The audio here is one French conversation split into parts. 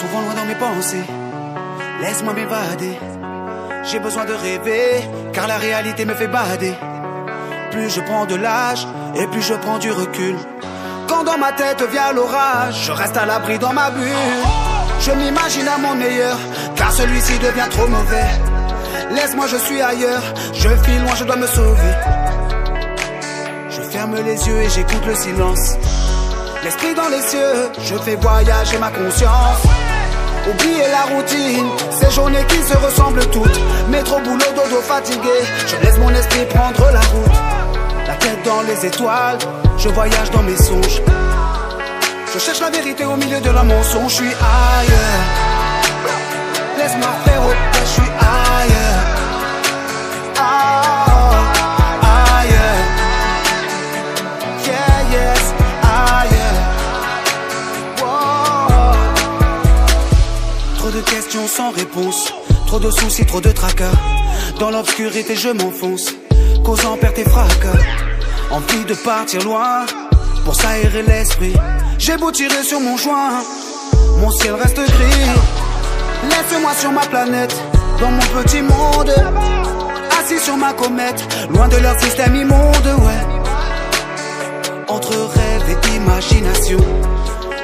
souvent loin dans mes pensées. Laisse-moi m'évader. J'ai besoin de rêver, car la réalité me fait bader. Plus je prends de l'âge, et plus je prends du recul. Quand dans ma tête vient l'orage, je reste à l'abri dans ma bulle. Je m'imagine à mon meilleur, car celui-ci devient trop mauvais. Laisse-moi, je suis ailleurs, je file loin, je dois me sauver. Je ferme les yeux et j'écoute le silence. L'esprit dans les cieux, je fais voyager ma conscience. Oublier la routine, ces journées qui se ressemblent toutes. Métro, boulot, dodo, fatigué, je laisse mon esprit prendre la route. La tête dans les étoiles, je voyage dans mes songes. Je cherche la vérité au milieu de la mensonge, je suis ailleurs. Laisse-moi frérot, je suis ailleurs. Ailleurs. Yeah, yes, ailleurs. Wow. Trop de questions sans réponse, trop de soucis, trop de tracas. Dans l'obscurité je m'enfonce, causant perte et fracas. Envie de partir loin, pour s'aérer l'esprit. J'ai beau tirer sur mon joint, mon ciel reste gris. Laisse-moi sur ma planète, dans mon petit monde. Assis sur ma comète, loin de leur système immonde, ouais. Entre rêve et imagination,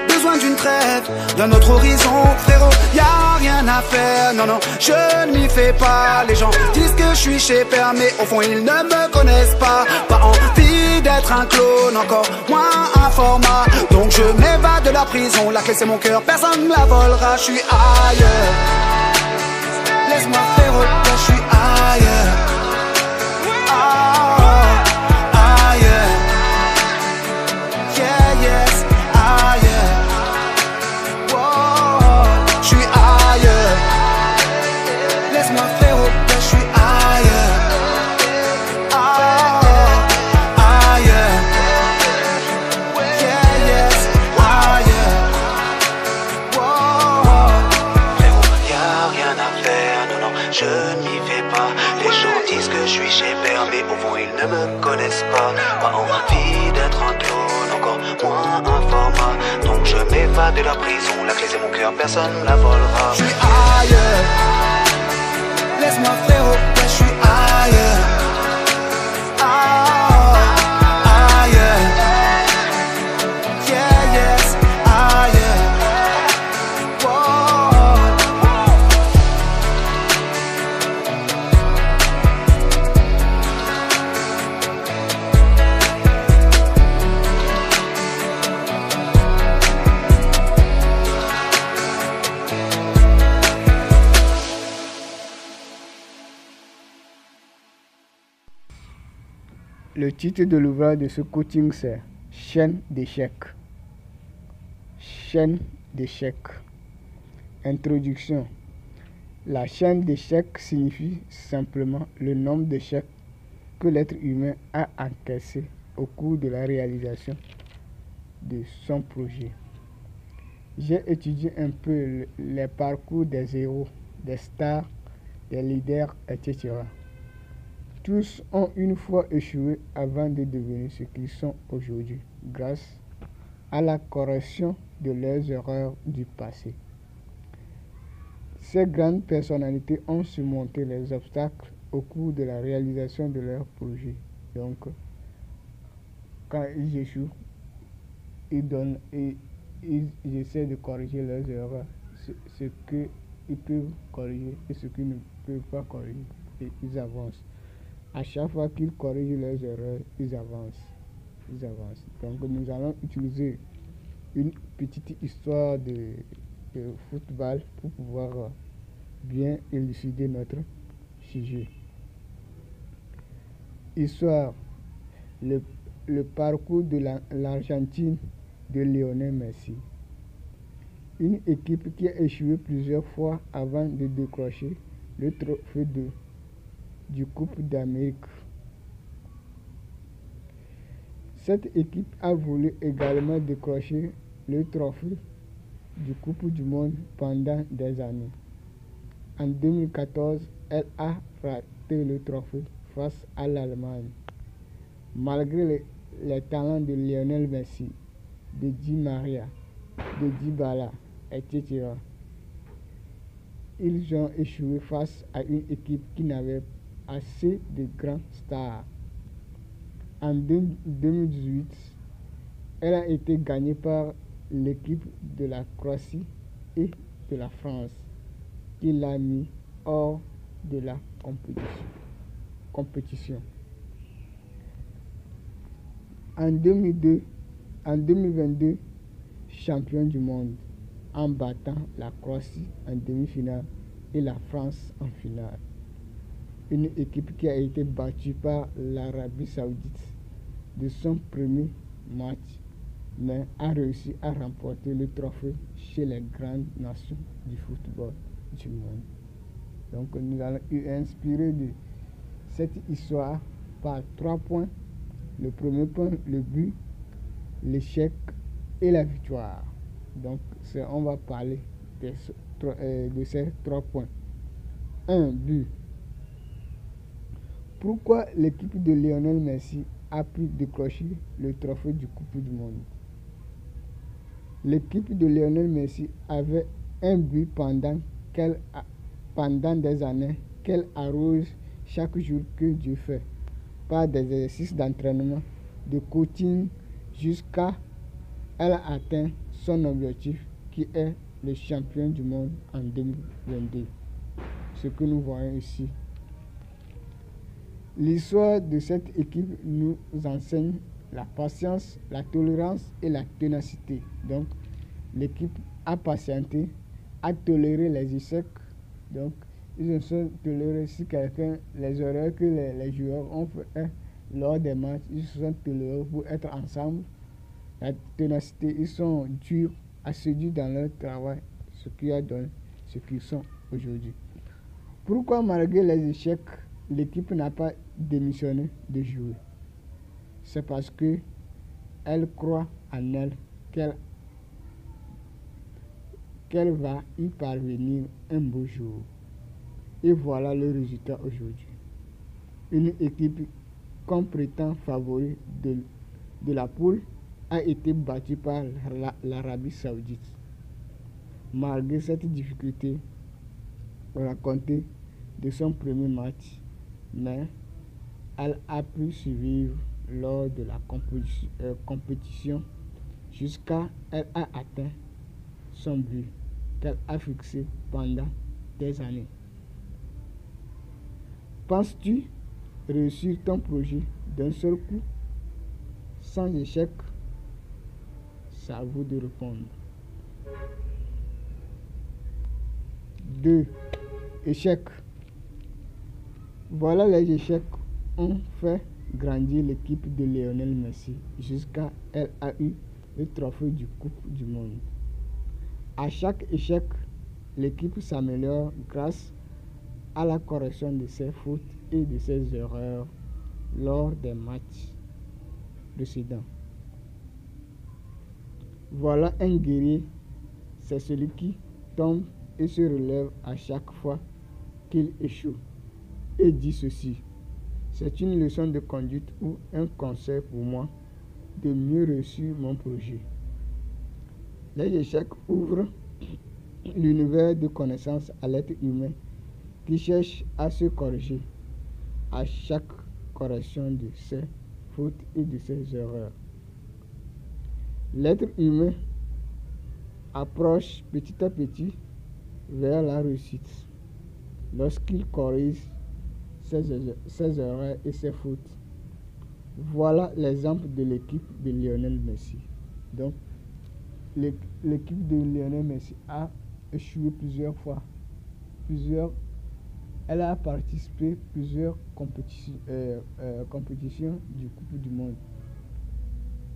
besoin d'une trêve, d'un autre horizon, frérot. Y'a rien à faire, non, non, je ne m'y fais pas. Les gens disent que je suis chez Père, mais au fond ils ne me connaissent pas. Pas envie d'être un clone, encore moins un format. Donc je m'évade de la prison, la clé c'est mon cœur, personne ne la volera. Je suis ailleurs. Laisse-moi frérot, je suis ailleurs. Ailleurs. Yeah, yes, ailleurs. Je suis ailleurs. Laisse-moi frérot, je suis ailleurs. Ailleurs. Yeah, yes, ailleurs. Frérot, y'a rien à faire, non, non, je ne m'y fais pas. Les gens disent que je suis chez Père, mais au fond ils ne me connaissent pas. Pas envie d'être un clone, encore moins un format. Donc je m'évade de la prison, la clé c'est mon cœur, personne ne la volera. Je suis ailleurs. Laisse-moi frérot, je suis ailleurs. Ailleurs. Yeah, yes, ailleurs. Le titre de l'ouvrage de ce coaching, c'est Chaîne d'échecs. Chaîne d'échecs. Introduction. La chaîne d'échecs signifie simplement le nombre d'échecs que l'être humain a encaissé au cours de la réalisation de son projet. J'ai étudié un peu les parcours des héros, des stars, des leaders, etc. Tous ont une fois échoué avant de devenir ce qu'ils sont aujourd'hui, grâce à la correction de leurs erreurs du passé. Ces grandes personnalités ont surmonté les obstacles au cours de la réalisation de leurs projets. Donc, quand ils échouent, ils essaient de corriger leurs erreurs, ce qu'ils peuvent corriger et ce qu'ils ne peuvent pas corriger, et ils avancent. À chaque fois qu'ils corrigent leurs erreurs, ils avancent. Donc nous allons utiliser une petite histoire de football pour pouvoir bien élucider notre sujet. Histoire, le parcours de l'Argentine de Lionel Messi. Une équipe qui a échoué plusieurs fois avant de décrocher le trophée du Coupe d'Amérique. Cette équipe a voulu également décrocher le trophée du Coupe du Monde pendant des années. En 2014, elle a raté le trophée face à l'Allemagne. Malgré les talents de Lionel Messi, de Di Maria, de Dybala, etc., ils ont échoué face à une équipe qui n'avait assez de grands stars. En 2018, elle a été gagnée par l'équipe de la Croatie et de la France, qui l'a mis hors de la compétition. En 2022, champion du monde, en battant la Croatie en demi-finale et la France en finale. Une équipe qui a été battue par l'Arabie Saoudite de son premier match, mais a réussi à remporter le trophée chez les grandes nations du football du monde. Donc nous allons être inspirés de cette histoire par 3 points. Le premier point, le but, l'échec et la victoire. Donc on va parler de ces 3 points. 1. But. Pourquoi l'équipe de Lionel Messi a pu décrocher le trophée du Coupe du Monde? L'équipe de Lionel Messi avait un but pendant des années qu'elle arrose chaque jour que Dieu fait, par des exercices d'entraînement, de coaching, jusqu'à elle a atteint son objectif qui est le champion du monde en 2022. Ce que nous voyons ici. L'histoire de cette équipe nous enseigne la patience, la tolérance et la ténacité. Donc, l'équipe a patienté, a toléré les échecs. Donc, ils ont toléré si les erreurs que les joueurs ont fait lors des matchs, ils se sont tolérés pour être ensemble. La ténacité, ils sont durs, assidus dans leur travail, ce qui a donné ce qu'ils sont aujourd'hui. Pourquoi, malgré les échecs, l'équipe n'a pas démissionné de jouer? C'est parce que elle croit en elle, qu'elle va y parvenir un beau jour. Et voilà le résultat aujourd'hui. Une équipe qu'on prétend favori de la poule a été battue par l'Arabie Saoudite. Malgré cette difficulté racontée de son premier match, mais elle a pu survivre lors de la compétition jusqu'à elle a atteint son but qu'elle a fixé pendant des années. Penses-tu réussir ton projet d'un seul coup, sans échec? C'est à vous de répondre. 2. Échec. Voilà, les échecs ont fait grandir l'équipe de Lionel Messi jusqu'à elle a eu le trophée du Coupe du Monde. À chaque échec, l'équipe s'améliore grâce à la correction de ses fautes et de ses erreurs lors des matchs précédents. Voilà un guerrier, c'est celui qui tombe et se relève à chaque fois qu'il échoue et dit ceci: c'est une leçon de conduite ou un conseil pour moi de mieux réussir mon projet. Les échecs ouvrent l'univers de connaissances à l'être humain qui cherche à se corriger à chaque correction de ses fautes et de ses erreurs. L'être humain approche petit à petit vers la réussite lorsqu'il corrige ses erreurs et ses fautes. Voilà l'exemple de l'équipe de Lionel Messi. Donc, l'équipe de Lionel Messi a échoué plusieurs fois. Elle a participé à plusieurs compétitions du Coupe du Monde.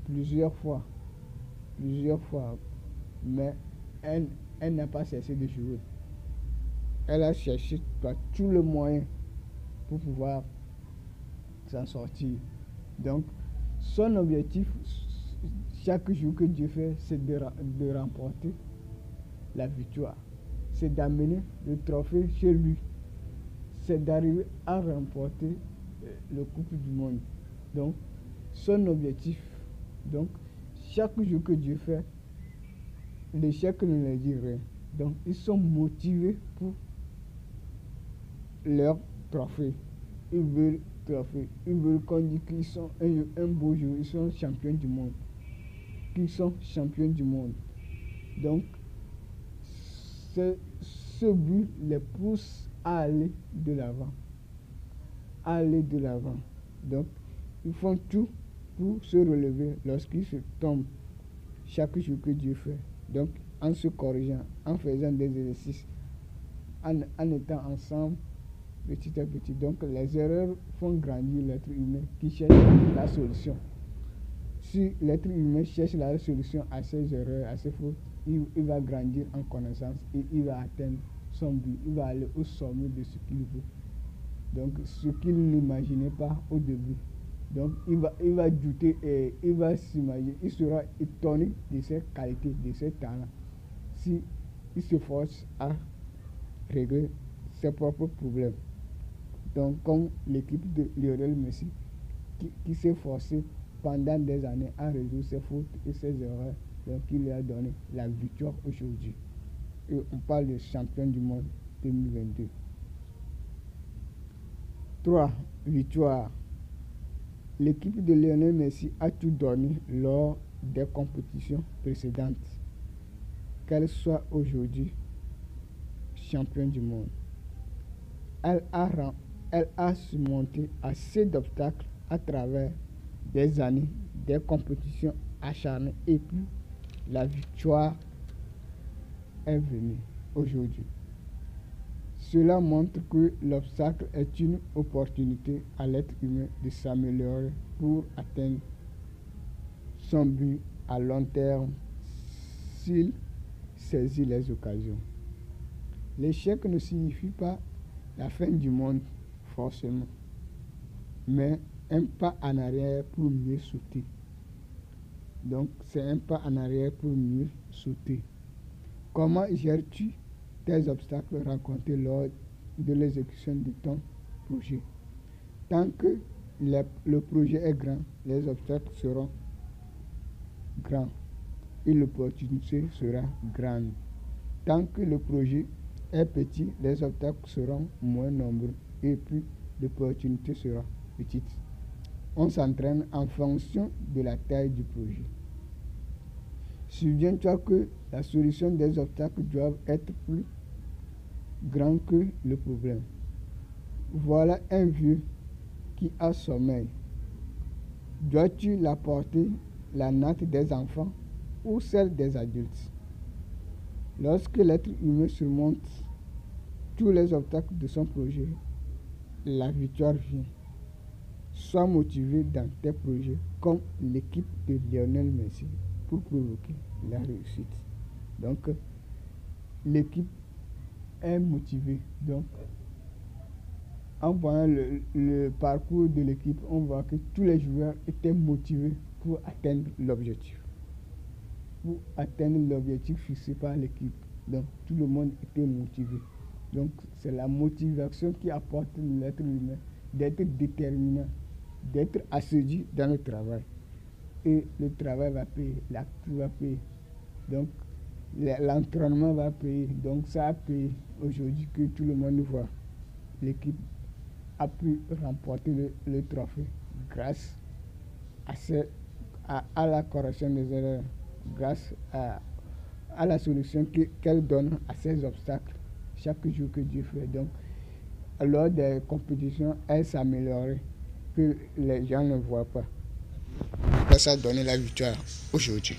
Plusieurs fois. Mais elle n'a pas cessé de jouer. Elle a cherché par tous les moyens pour pouvoir s'en sortir. Donc, son objectif, chaque jour que Dieu fait, c'est de remporter la victoire. C'est d'amener le trophée chez lui. C'est d'arriver à remporter le Coupe du Monde. Donc, son objectif, donc, chaque jour que Dieu fait, l'échec ne leur dit rien. Donc, ils sont motivés pour leur trophée. Ils veulent trophée. Ils veulent qu'on dise qu'ils sont un beau jour, ils sont champions du monde. Qu'ils sont champions du monde. Donc, ce but les pousse à aller de l'avant. Donc, ils font tout pour se relever lorsqu'ils se tombent chaque jour que Dieu fait. Donc, en se corrigeant, en faisant des exercices, en étant ensemble petit à petit. Donc, les erreurs font grandir l'être humain qui cherche la solution. Si l'être humain cherche la solution à ses erreurs, à ses fautes, il va grandir en connaissance et il va atteindre son but. Il va aller au sommet de ce qu'il veut. Donc, ce qu'il n'imaginait pas au début. Donc, il va douter et il va s'imaginer. Il sera étonné de ses qualités, de ses talents. Si il se force à régler ses propres problèmes. Donc, comme l'équipe de Lionel Messi, qui s'est forcé pendant des années à résoudre ses fautes et ses erreurs, donc il lui a donné la victoire aujourd'hui. Et on parle de champion du monde 2022. 3. Victoire. L'équipe de Lionel Messi a tout donné lors des compétitions précédentes. Qu'elle soit aujourd'hui champion du monde. Elle a surmonté assez d'obstacles à travers des années, des compétitions acharnées et puis la victoire est venue aujourd'hui. Cela montre que l'obstacle est une opportunité à l'être humain de s'améliorer pour atteindre son but à long terme s'il saisit les occasions. L'échec ne signifie pas la fin du monde forcément, mais un pas en arrière pour mieux sauter. Donc c'est un pas en arrière pour mieux sauter. Comment gères-tu tes obstacles rencontrés lors de l'exécution de ton projet? Tant que le projet est grand, les obstacles seront grands et l'opportunité sera grande. Tant que le projet est petit, les obstacles seront moins nombreux et puis l'opportunité sera petite. On s'entraîne en fonction de la taille du projet. Souviens-toi que la solution des obstacles doit être plus grande que le problème. Voilà un vieux qui a sommeil. Dois-tu l'apporter la natte des enfants ou celle des adultes? Lorsque l'être humain surmonte tous les obstacles de son projet, la victoire vient. Sois motivé dans tes projets comme l'équipe de Lionel Messi pour provoquer la réussite. Donc, l'équipe est motivée. Donc, en voyant le parcours de l'équipe, on voit que tous les joueurs étaient motivés pour atteindre l'objectif. Pour atteindre l'objectif fixé par l'équipe. Donc, tout le monde était motivé. Donc, c'est la motivation qui apporte l'être humain d'être déterminant, d'être assidu dans le travail. Et le travail va payer, l'acte va payer. Donc, l'entraînement va payer. Donc, ça a payé aujourd'hui que tout le monde voit. L'équipe a pu remporter le trophée grâce à la correction des erreurs, grâce à la solution qu'elle donne à ces obstacles chaque jour que Dieu fait. Donc, lors des compétitions, elle s'améliorait que les gens ne voient pas. Ça a donné la victoire aujourd'hui.